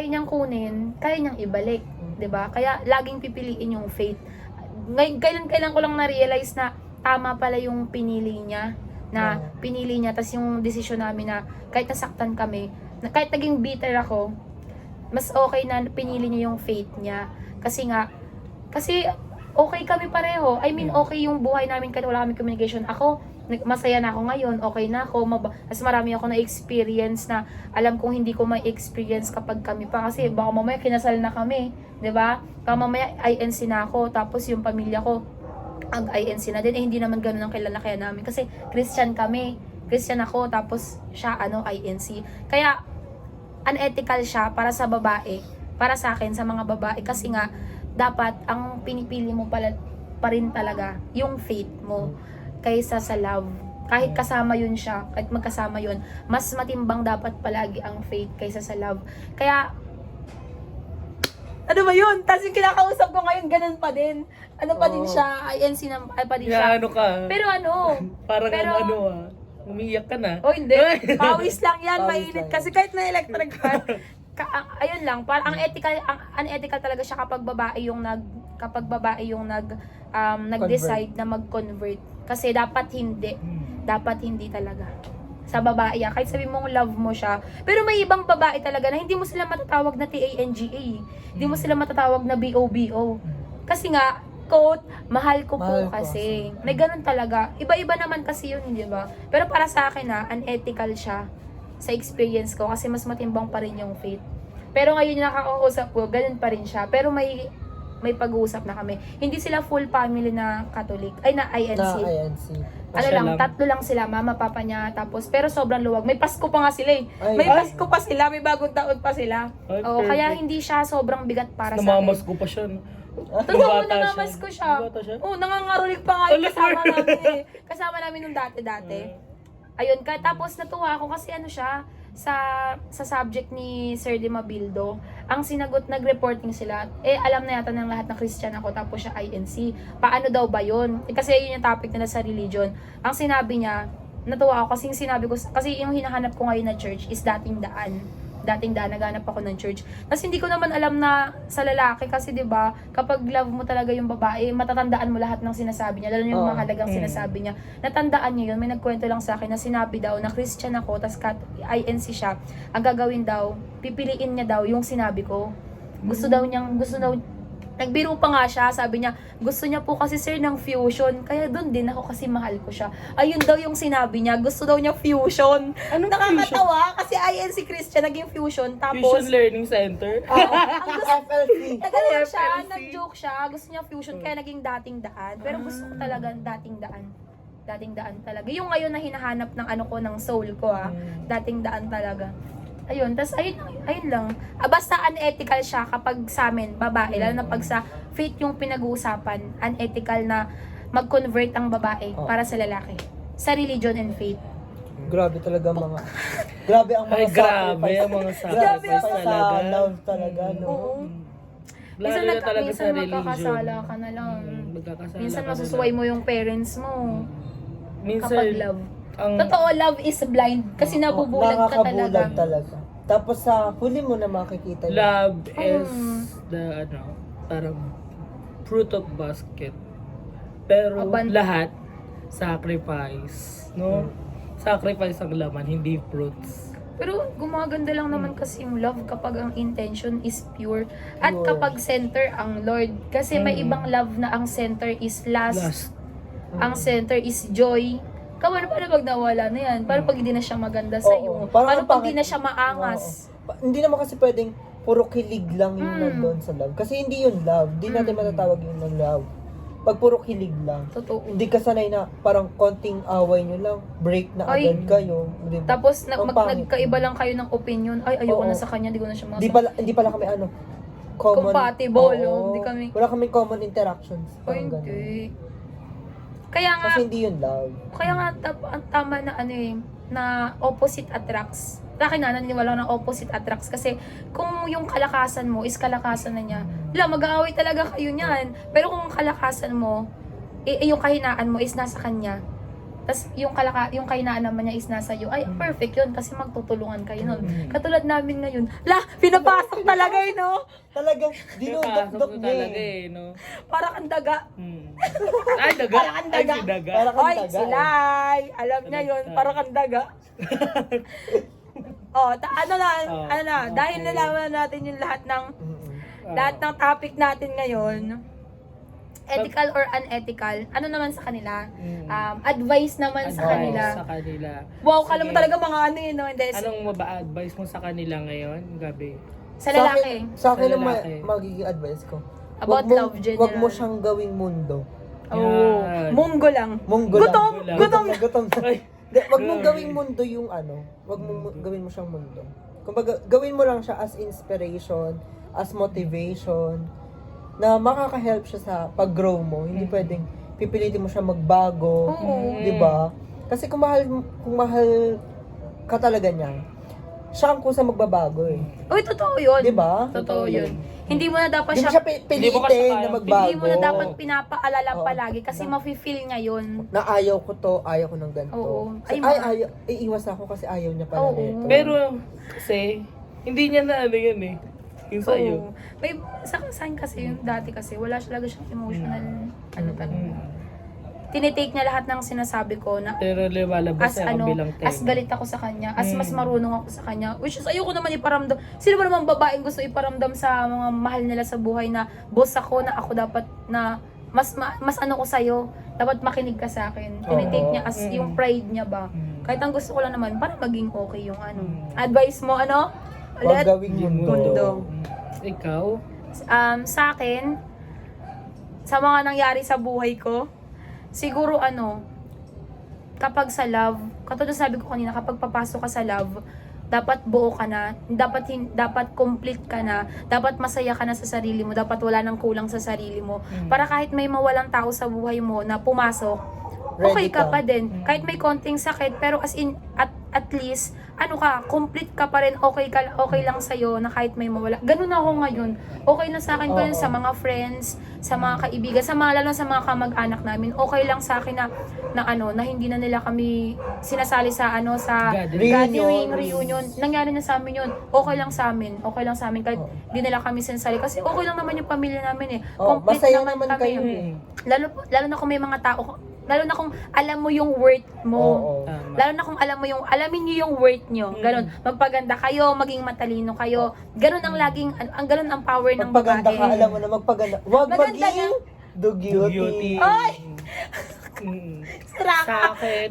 kaya niyang kunin, kaya niyang ibalik, 'di ba? Kaya laging pipiliin yung faith. Ngayon, kailan ko lang na-realize na tama pala yung pinili niya, tas yung desisyon namin na kahit nasaktan kami, na kahit naging bitter ako, mas okay na pinili niya yung faith niya. Kasi okay kami pareho. I mean, okay yung buhay namin kahit wala kaming communication. Ako, masaya na ako ngayon, okay na ako, mas marami ako na-experience na alam kong hindi ko ma-experience kapag kami pa. Kasi baka mamaya kinasal na kami, 'di ba? Baka mamaya INC na ako, tapos yung pamilya ko ang INC na din. Hindi naman ganoon ang kilala kaya namin. Kasi Christian kami. Christian ako, tapos siya INC. Kaya, unethical siya para sa babae. Para sa akin, sa mga babae. Kasi nga, dapat ang pinipili mo pa rin talaga yung faith mo kaysa sa love. Kahit kasama yun siya, kahit magkasama yun, mas matimbang dapat palagi ang faith kaysa sa love. Kaya, ano ba yun? Tapos yung kinakausap ko ngayon, ganun pa din. Ano pa din siya, INC na, pa din siya. Ano ka? Pero Parang umiiyak ka na. Oh, hindi. Pawis lang yan, Pawis mainit. lang. Kasi kahit na electric fan, ayun lang, parang unethical talaga siya kapag babae yung nag-decide na mag-convert. Kasi dapat hindi talaga. Sa babae yan, kahit sabi mong love mo siya. Pero may ibang babae talaga na hindi mo sila matatawag na TANGA. Hindi mo sila matatawag na BOBO. Kasi nga, quote, mahal ko po kasi. May ganun talaga. Iba-iba naman kasi yun, di ba? Pero para sa akin unethical siya sa experience ko kasi mas matimbang pa rin yung faith. Pero ngayon yung nakakausap ko, ganun pa rin siya. Pero may pag-uusap na kami. Hindi sila full family na Catholic. Ay, na INC. Na INC. Tatlo lang sila, mama, papa niya, tapos, pero sobrang luwag. May Pasko pa nga sila eh. Ay. May Pasko pa sila, may bagong taon pa sila. Ay, Oo, perfect. kaya hindi siya sobrang bigat para sa Namamas akin. ko pa siya. No? Totoo, Bata namamas siya. ko siya. Bata siya? Oo, nangangarolik pa nga yung kasama namin eh. Kasama namin nung dati. Ayun, tapos natuwa ako kasi siya, sa subject ni Sir Di Mabildo, ang sinagot, nag-reporting sila, alam na yata ng lahat na Christian ako, tapos siya INC. Paano daw ba yun? Kasi yun yung topic nila sa religion. Ang sinabi niya, natuwa ako kasi yung sinabi ko, kasi yung hinahanap ko ngayon na church is dating daan, naghanap ako ng church. Tapos hindi ko naman alam na sa lalaki kasi 'di ba, kapag love mo talaga yung babae, matatandaan mo lahat ng sinasabi niya, lalo na yung mahalagang sinasabi niya. Natandaan niya yun, may nagkwento lang sa akin na sinabi daw na Christian ako, tas INC siya. Ang gagawin daw, pipiliin niya daw yung sinabi ko. Gusto daw nagbiro pa nga siya, sabi niya, gusto niya po kasi sir ng fusion, kaya doon din ako kasi mahal ko siya. Ayun daw yung sinabi niya, gusto daw niya fusion. Anong Nakakatawa kasi INC Christian naging fusion, tapos Fusion Learning Center? ang gusto, FLC. nagano siya, FLC. nag-joke siya, gusto niya fusion kaya naging dating daan. Pero gusto ko talaga dating daan. Dating daan talaga. Yung ngayon na hinahanap ng ng soul ko dating daan talaga. Ayun, tas ayun lang. Basta unethical siya kapag sa amin, babae, lalo na pag sa faith yung pinag-uusapan, unethical na mag-convert ang babae para sa lalaki. Sa religion and faith. Grabe talaga grabe ang mga Ay, grabe ang mga Grabe ang sacrifice mga talaga. love talaga, no? Oo. Lalo na talaga sa religion. magkakasala ka na lang. Magkakasala Minsan ka na masusuway lang. mo yung parents mo Minsan, kapag love. ang Totoo, love is blind kasi nabubulag ka talaga. Nakakabulag talaga. Tapos sa huli mo na makikita yun. love is the parang fruit of basket. Pero lahat sacrifice, no? Sacrifice ang laman, hindi fruits. Pero gumaganda lang naman kasi yung love kapag ang intention is pure at kapag center ang Lord. Kasi may ibang love na ang center is lust. Ang center is joy. Paano pag nawala na yan? Paano pag hindi na siya maganda sa'yo? Oo. Paano pag Parang hindi na siya maangas? Hindi naman kasi pwedeng puro kilig lang yung nandun sa love. Kasi hindi yun love. Hindi natin matatawag yun ng love. Pag puro kilig lang. Totoo. Hindi ka sanay na parang konting away nyo lang, break na Ay. agad kayo. Diba? Tapos Ang pangit. nagkaiba lang kayo ng opinion. Ay, ayoko Oo. na sa kanya, di ko na siya Hindi pala kami common. Compatible, Oo. hindi kami- Wala kami common interactions. Ay, Parang ganun. hindi. Kaya nga, Kasi hindi yun love. ang tama na na opposite attracts. Sa akin naniniwala ng opposite attracts kasi kung yung kalakasan mo is kalakasan na niya, mag-aaway talaga kayo niyan. Pero kung kalakasan mo, yung kahinaan mo is nasa kanya, tas yung kainaan naman niya is nasa iyo, ay perfect yun kasi magtutulungan kayo nun. Katulad namin ngayon, pinapasok talaga no? Talagang dinudok-dok niya talaga eh. no? Para kang daga. Ay, daga. Para kang daga. Ay, si daga. Para kang Oy, daga. silay! Alam niya yun, para kang daga. Dahil okay. nalaman natin yung lahat ng topic natin ngayon, ethical or unethical, ano naman sa kanila? Advice naman sa kanila. Sa kanila. Wow, kala mo Sige. talaga mga ano yun, no? Hindi, Anong maba-advise mo sa kanila ngayon, Gabi? sa lalaki. Sa akin Sa ang lalaki. magiging advice ko. About love, general. Wag mo siyang gawing mundo. Oo. Yan. Munggo lang. Munggo Gutom! lang. Gutom! Gutom na. Ay, Wag mong gawing mundo yung ano. Wag mong gawin mo siyang mundo. Kumbaga, gawin mo lang siya as inspiration, as motivation, na makaka-help siya sa pag-grow mo. Hindi pwedeng pipilitin mo siya magbago. Oo. Di ba? Kasi kung mahal ka talaga niya, siya ang kusa magbabago eh. Uy, totoo yun. Di ba? Totoo yun. Hindi mo na dapat Hindi mo siya, siya Hindi mo kasi pilitin kaya- na magbago. hindi mo na dapat pinapaalala Oo. palagi kasi mafe-feel niya yun. Na ayaw ko to, ayaw ko ng ganito. Oo. Ay, ayaw, iiwas ako kasi ayaw niya pala Oo. nito. pero, kasi, hindi niya na ano yun eh. Yung sa'yo. Oo. May, sa akin kasi yun, dati kasi, wala siya talaga siyang emotional, talaga. Tinitake niya lahat ng sinasabi ko na Pero lumalabas as sa kabilang tema. as galit ako sa kanya, as mas marunong ako sa kanya, which is ayoko naman iparamdam. Sino ba naman babaeng gusto iparamdam sa mga mahal nila sa buhay na boss ako, na ako dapat na mas ano ko sa'yo, dapat makinig ka sa akin. Tinitake niya as yung pride niya ba. Kahit ang gusto ko lang naman, para maging okay yung ano. Advice mo, ano? Huwag Ulit? gawing mundo. Mundo. Ikaw? Sa akin, sa mga nangyari sa buhay ko, siguro kapag sa love, katulad sabi ko kanina, kapag papasok ka sa love, dapat buo ka na, dapat complete ka na, dapat masaya ka na sa sarili mo, dapat wala nang kulang sa sarili mo. Para kahit may mawalang tao sa buhay mo na pumasok, okay Ready ka ka. pa din. Kahit may konting sakit, pero at least, complete ka pa rin, okay lang sa'yo na kahit may mawala. Ganun ako ngayon. Okay lang sa akin Oo. sa mga friends, sa mga kaibigan, lalo sa mga kamag-anak namin. Okay lang sa akin na hindi na nila kami sinasali sa Gathering. reunion. Nangyari na sa amin yun. Okay lang sa amin. Okay lang sa amin kahit di nila kami sinasali. Kasi okay lang naman yung pamilya namin eh. Complete masaya naman naman kami. kayo. Lalo na kung may mga tao, lalo na kung alam mo yung worth mo. Oo. Tama. Lalo na kung alamin niyo yung worth niyo. Ganon. Magpaganda kayo, maging matalino kayo. Ganon ang ganon ang power ng Magpaganda babae. ka, alam mo na magpaganda. Huwag Maganda maging dugyoti. Ay! Mm. Straka. Sa akin,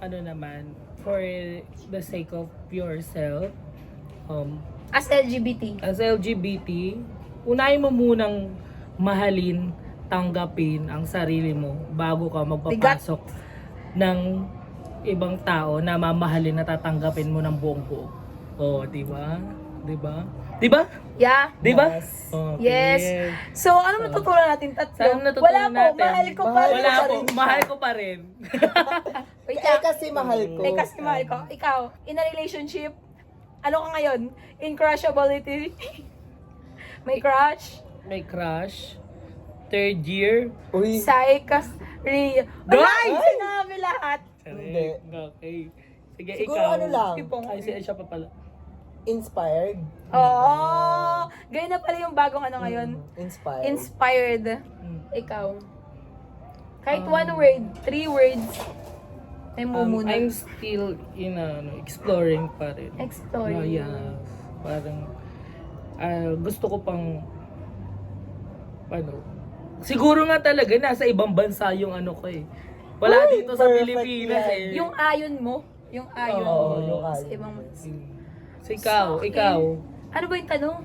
ano naman, for the sake of yourself, As LGBT. as LGBT, unahin mo munang mahalin, tanggapin ang sarili mo bago ka magpapasok ng ibang tao na mamahalin na tatanggapin mo ng buong buo. Oh, di ba? Di ba? Di ba? Yeah. Di ba? Yes. Okay. Yes. So, ano natutunan natin tatlo? Saan natutunan Wala po, natin? mahal ko pa Mahal rin. Wala pa po, rin siya. mahal ko pa rin. Wait, Kasi mahal ko. kasi mahal ko. Ikaw, in a relationship, ano ka ngayon? Incrushability? May crush? May crush. Third year. Uy, Psych? Wala! Guys! Sinabi lahat. Hindi. Okay. Sige, siguro ikaw. ano lang, Tipong, Ay, siya pa pala. inspired. Oo! Ganyan na pala yung bagong ano ngayon. Inspired. Inspired. Mm. Ikaw. Kahit one word, 3 words. May mumuna. I'm still exploring pa rin. Exploring. Yeah. Parang, gusto ko pang, siguro nga talaga, nasa ibang bansa yung ano ko eh. Wala Uy, dito sa perfect Pilipinas yan. eh. Yung ayon mo. Yung ayon Oo, mo. yung Sa ayon. ibang So, ikaw. Ano ba yung tanong?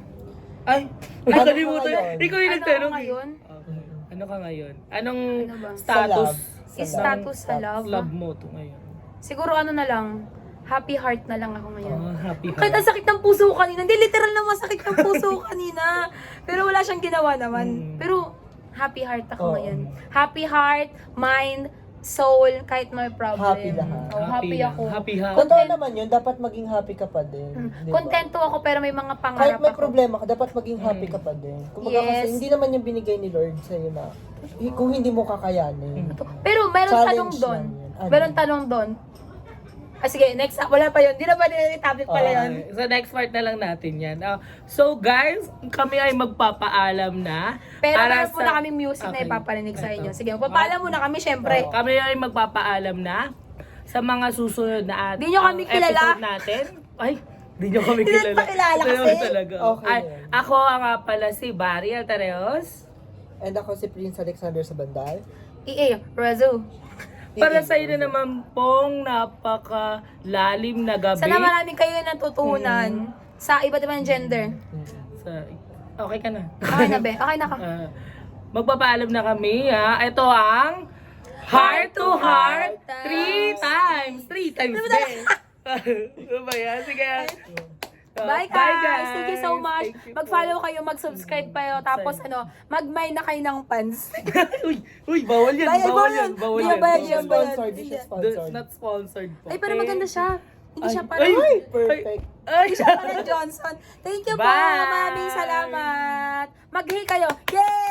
Ay, Ano ka nakalimutan. ngayon? Ikaw yung Ano nagtanong ako eh. ngayon? Okay. Ano ka ngayon? Anong Ano ba? status? Sa love. Status sa love. Love mo to ngayon. Siguro ano na lang, happy heart na lang ako ngayon. Happy Kahit heart. ang sakit ng puso ko kanina, hindi literal na masakit ng puso ko kanina. Pero wala siyang ginawa naman. Pero happy heart ako Oo. ngayon. Happy heart, mind, soul, kahit may problem. Happy lahat. Oh, happy lang. ako. Happy heart. Totoo naman yun, dapat maging happy ka pa din. Di ba? Kontento ako pero may mga Kahit pangarap may ako. problema ka, dapat maging happy ka pa din. Kumbaga Yes. kasi hindi naman yung binigay ni Lord sa'yo na kung hindi mo kakayanin. Pero meron Challenge tanong doon. lang yun. Ano? Meron tanong doon. Sige, next. Wala pa yun. Di na ba topic pala yun? So next part na lang natin yan. So guys, kami ay magpapaalam na. Pero para meron po na kami music na Okay. ipaparinig sa inyo. Ito. Sige, magpapaalam muna kami, syempre. Kami ay magpapaalam na sa mga susunod na Di nyo kami kilala. episode natin. Ay, di nyo kami Hindi kilala. pa kilala Di nyo kasi. talaga. Okay Ay, yan. ako nga pala si Barry Altareos. And ako si Prince Alexander Sabandal. EA, Razu. Para sa inyo naman pong napakalalim na gabi. Sana marami kayo natutunan sa iba't ibang gender. Okay ka na. Okay na, be? Okay na ka. Magpapaalam na kami ha. Ito ang Heart to Heart 3 times. 3 times din. Ano ba yan? Sige. Bye guys! Thank you so much. Thank you Mag-follow kayo, mag-subscribe kayo, tapos mag-mine na kayo ng fans. Uy, bawal yan. Bawal Bawal yan. yan. Bawal Di yan. ba Di siya yan ba yan? sponsored, di siya That's sponsored. not sponsored po. Ay, pero maganda siya. Hindi siya Ay, parang... ay, Perfect. Ay, Hindi siya parang Johnson. Thank you po. Bye! Maraming salamat. Mag-hey kayo. Yay!